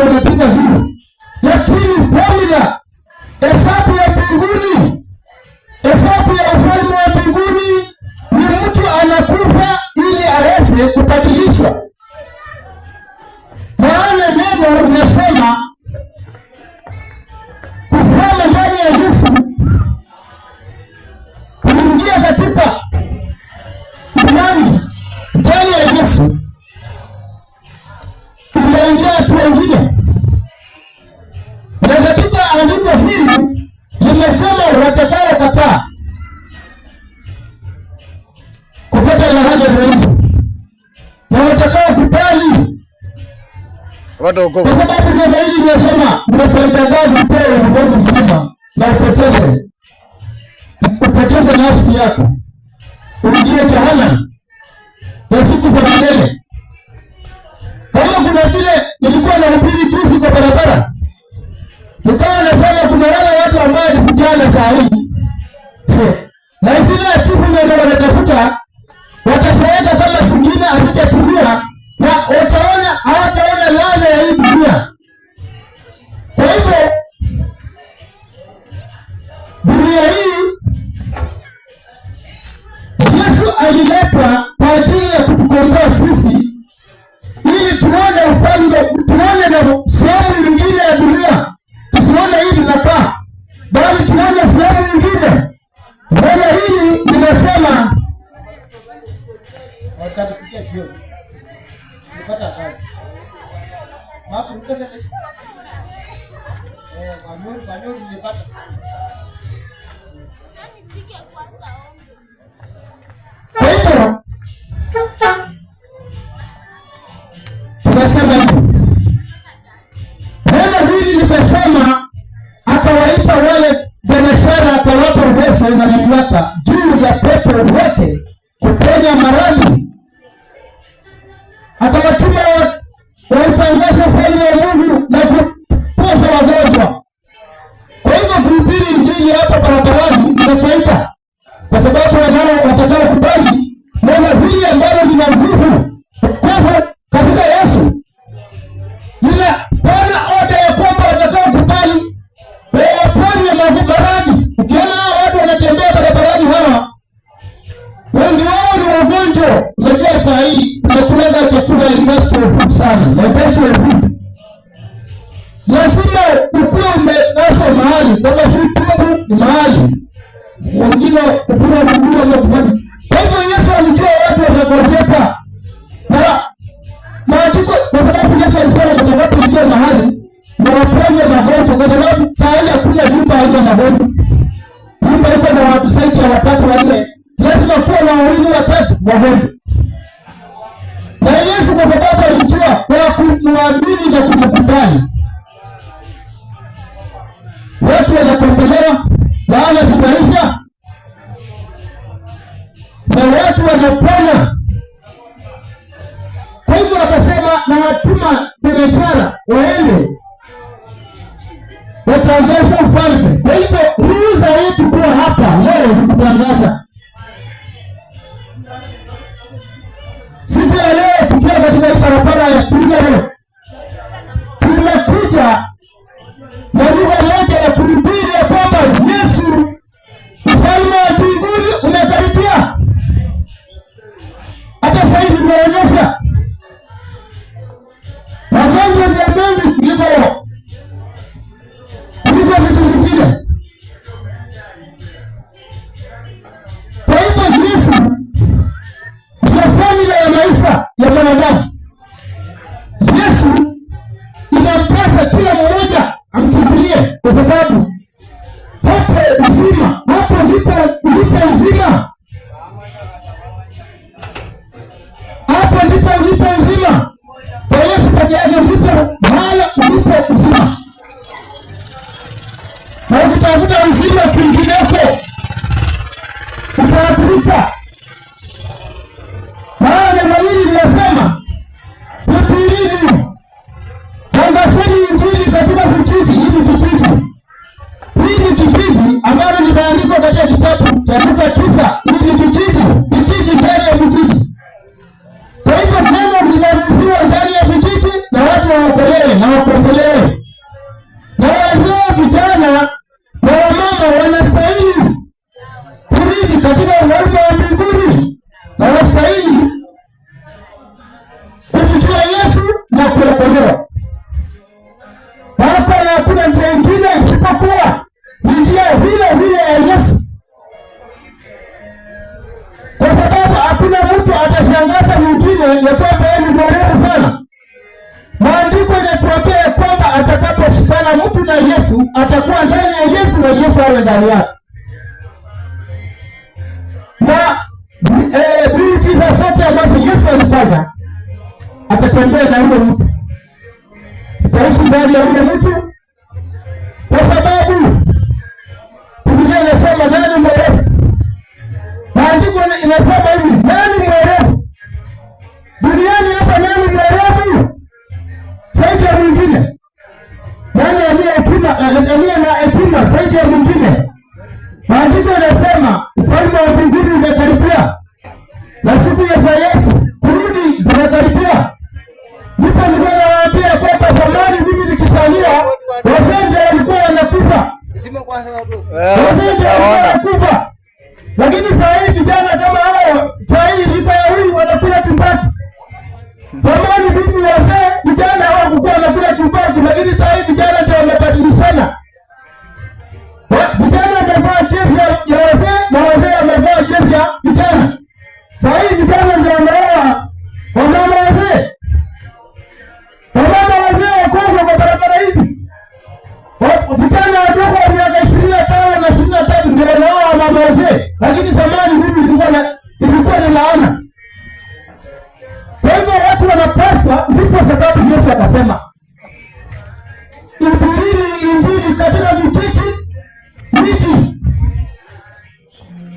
watu wanapiga hiyo, lakini formula, hesabu ya mbinguni, hesabu ya ufalme wa mbinguni ni mtu anakufa ili aweze kubadilishwa. Maana neno linasema kufanya ndani ya Yesu, kuingia katika imani ndani ya Yesu, tunaingia watu wengine. Na katika andiko hili limesema watakao kataa kupata daraja rahisi na watakao kubali. Kwa sababu neno hili linasema mnafaida gani pewe ulimwengu mzima na upoteze nafsi yako uingie jehanamu ya siku za milele. Kama kuna vile nilikuwa nahubiri juzi kwa barabara, nikawa nasema kuna wale watu ambao ni vijana saa hii na zile achievement wanatafuta, watasaida kama zingine hazijatumia na hawataona ladha ya hii dunia. Kwa hivyo dunia hii Yesu alileta kwa ajili ya kutukomboa sisi, ili tuone ufalme, tuone na sehemu nyingine ya dunia. Tusione hii tunakaa, bali tuone sehemu nyingine. Neno hili linasema tunasema neno hili limesema, akawaita wale biashara, akawapa uwezo na mamlaka juu ya pepo wote kuponya maradhi, akawatuma wautangaze ufalme wa Mungu na kupoza wagonjwa. Kwa hivyo kuhubiri injili hapa barabarani imefaida, kwa sababu watakao kubali neno hili ambalo lina nguvu katika Yesu, lina Bwana oda ya kwamba watakao kubali waponye maradhi. Ukiona hao watu wanatembea barabarani, hawa wengi wao ni wagonjwa. Unajua saa hii tunakulaga chakula inachofuta sana, na inachofuta lazima ukuwe umenasa mahali, kama si tumbo ni mahali wengine kufuna mkuu na kufanya. Kwa hivyo Yesu alijua watu wanagojeka na maandiko, kwa sababu Yesu alisema mtakapoingia mahali mwaponye magonjwa, kwa sababu saa hii hakuna nyumba haina magonjwa. Nyumba iko na watu zaidi ya 3 4, lazima kuwa na 2 3 wagonjwa. Na Yesu kwa sababu alijua kwa kumwamini na kumkubali, watu wanakombolewa, laana zinaisha na watu wanapona. Kwa hivyo akasema, na watuma biashara waende watangaza ufalme. Kwa hivyo ruhusa yetu kuwa hapa leo ni kutangaza. Siku ya leo tukiwa katika barabara ya Kilaro, tumekuja na lugha moja ya kuhubiri ya kwamba Yesu, ufalme wa mbinguni umekaribia. Hata sasa hivi tunaonyesha magonjwa ya mengi kuliko vitu vingine. Kwa hivyo Yesu ndio formula ya maisha ya mwanadamu. Yesu inampasa kila mmoja amkimbilie, kwa sababu hapo uzima, hapo ndipo uzima, hapo ndipo uzima. Kwa Yesu peke yake ndipo mahali ulipo uzima. Na ukitafuta uzima kwingineko utaathirika. Maana neno hili linasema, hubirini, tangazeni injili katika vijiji. Hii ni kijiji ambalo limeandikwa katika kitabu cha Luka 9. Hii ni kijiji ndani ya vijiji. Kwa hivyo neno linaruhusiwa ndani ya vijiji na watu waokolewe. waokolewe na wakombolewe. Na wazee, vijana na wamama wanastahili kurudi katika ufalme wa mbinguni, na wastahili kumjua Yesu na kuokolewa. Hata na hakuna njia nyingine isipokuwa ni njia vile ya Yesu, kwa sababu hakuna mtu atashangaza mwingine ya kwamba yeye ni mwerevu sana. Maandiko yanatuambia kwamba atakaposhikana mtu na Yesu atakuwa ndani ya Yesu na Yesu awe ndani yake. Na miujiza zote ambazo Yesu alifanya atatembea na yule mtu, ataishi ndani ya yule mtu, kwa sababu Biblia inasema nani mwerevu. Maandiko inasema hivi, nani mwerevu duniani hapa? Nani mwerevu zaidi ya mwingine? Nani aliye na hekima zaidi ya mwingine? Maandiko yanasema ufalme wa mbinguni umekaribia na siku za Yesu kurudi zimekaribia. Ndipo nilikuwa nawaambia kwamba zamani mimi nikizaliwa wazee ndio walikuwa wanakufa, wazee ndio walikuwa wanakufa. Lakini saa hii vijana kama hao, saa hii rika ya huyu wanakula tumbaki. Zamani mimi wazee, vijana hawakuwa wanakula tumbaki, lakini saa hii vijana ndio wamebadilishana. Vijana wamevaa jezi ya wazee na wazee wamevaa jezi ya vijana. Saa hii vijana ndio wanaoa wamama wazee. Wamama wazee wako kwa barabara hizi. Vijana wadogo wa miaka 25 na 23 ndio wanaoa wamama wazee. Lakini zamani mimi ilikuwa ni laana. Kwa hivyo watu wanapaswa, ndipo sababu Yesu akasema hubiri Injili katika miji.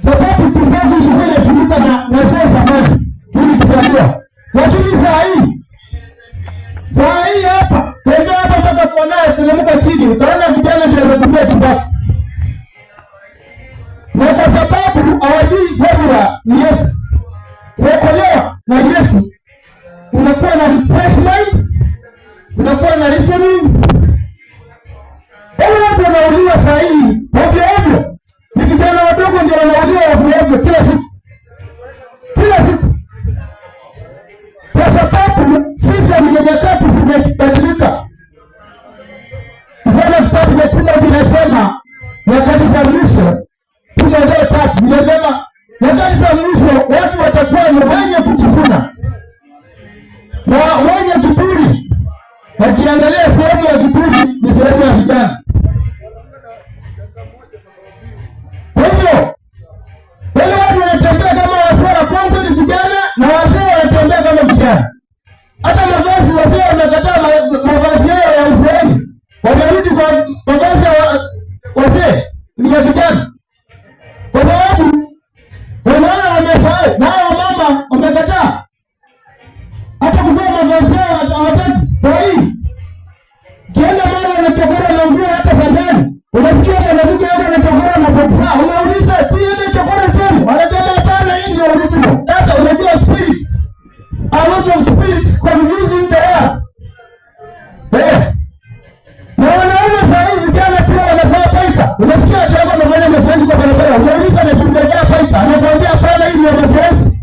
Sababu tumbaku ilikuwa inatumika na wazee zamani ili kuzaliwa. Lakini saa hii hapa, tembea hapa mpaka kwa naye tunamuka chini, utaona vijana ndio wanatumia tumbaku. Na kwa sababu hawajui formula ni Yesu, kuokolewa na Yesu, unakuwa na fresh mind, unakuwa na reasoning. Wale watu wanauliwa saa hii ovyo. Ni vijana wadogo ndio wanauliwa ovyo kila siku. Kwa sababu sisi nyakati zimebadilika. Kisema kitabu cha Timotheo kinasema nyakati za mwisho, Timotheo 3 inasema nyakati za mwisho watu watakuwa ni wenye kujivuna na wenye kiburi. Wakiangalia sehemu ya kiburi ni sehemu ya vijana. Kwa hivyo wale watu wanatembea kama wazee wa Kongo ni vijana, na wazee wanatembea kama vijana. Hata mavazi, wazee wamekataa mavazi yao ya uzeeni, wamerudi kwa mavazi ya wazee ni ya vijana, kwa sababu wanaona wamesahau. Na wamama wamekataa hata kuvaa mavazi yao, hawataki. Saa hii kienda mara wanachokora na nguo hata sandali. Unasikia mwanamke yako anachokora na boksa, unauliza tiende chokora zenu, wanasema hapana, hii ndio original. Sasa unajua spirits, a lot of spirits confusing the world. Na wanaume saa hii vijana pia wanavaa paika. Unasikia ati yako anafanya mazoezi kwa barabara, unauliza na shughulika paika, anakuambia hapana, hii ndio mazoezi.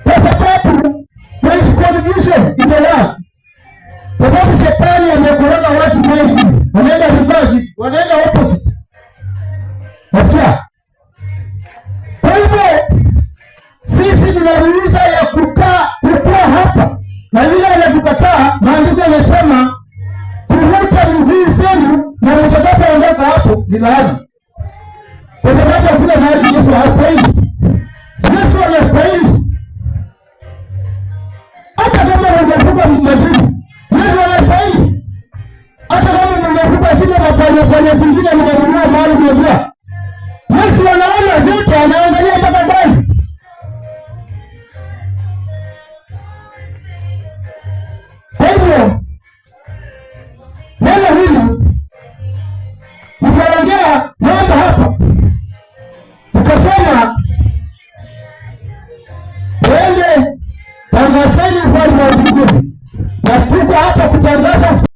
Kwa sababu there is confusion in the world. Sababu shetani amekoroga watu wengi, wanaenda reverse, wanaenda opposite. Nasikia? Kwa hivyo sisi tunaruhusa ya kukua hapa, na yule anatukataa, maandiko yanasema kuvuta miguu zenu na mtakapoondoka hapo ni laana. Kwa sababu hakuna mahali Yesu hastahili. Yesu anastahili. Hata kama umevuka majini, Yesu anastahili. Hata kama umevuka zile mapanya zingine mnanunua mahali mmoja, Yesu anaona zote, anaangalia mpaka